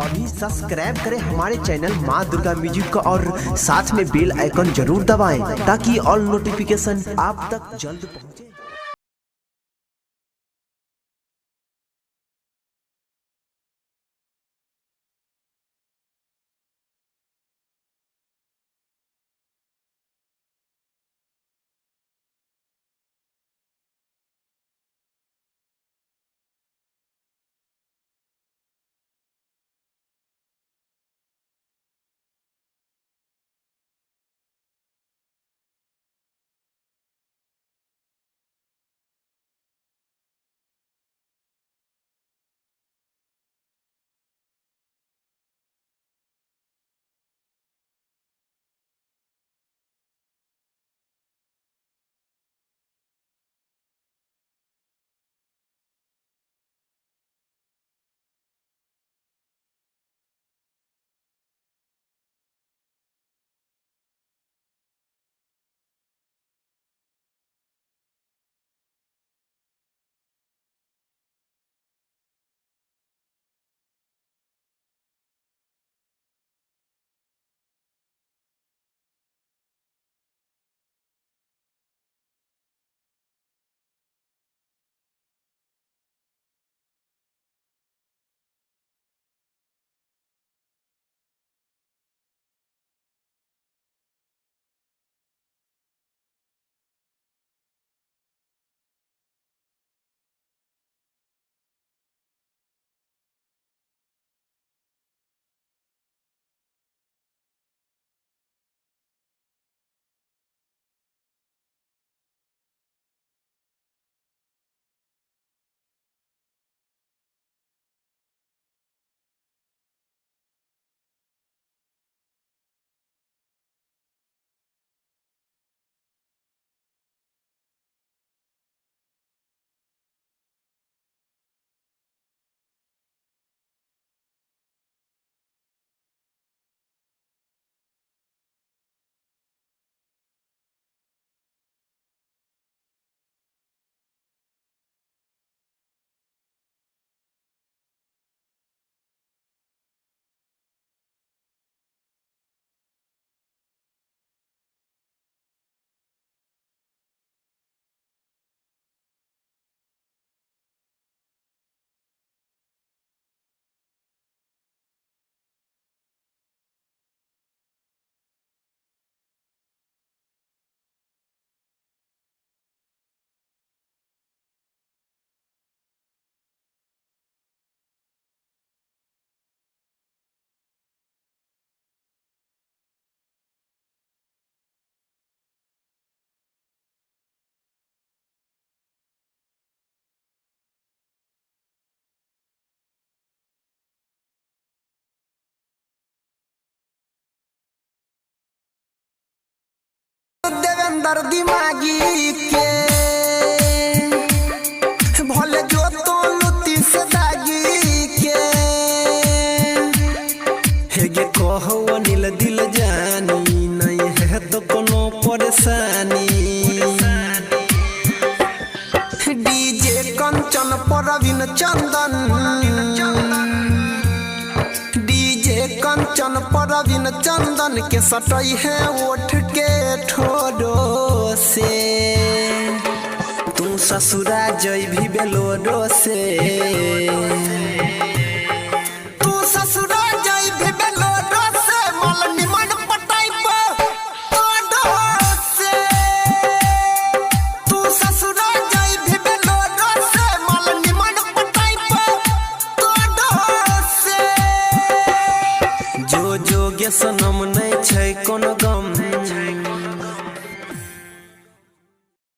अभी सब्सक्राइब करें हमारे चैनल माँ दुर्गा म्यूजिक को और साथ में बेल आइकन जरूर दबाएं ताकि ऑल नोटिफिकेशन आप तक जल्द पहुँचे। देवेंद्र दिमागी के भले जो तो लुटी से दागी के हेगे कहो अनिल दिल जानी नहीं है तो कोनो परेशानी डीजे कंचन प्रवीण चंदन कंचन प्रवीण चंदन के सटई है ओठ के ठोडो से तू ससुरा जई भी बेलोडो से तू ससुरा जई भी बेलोडो से मल निमन पटाई पोडो से तू ससुरा जई भी बेलोडो से मल निमन पटाई पोडो से जो जोगे सनम नहीं छै कोनो गम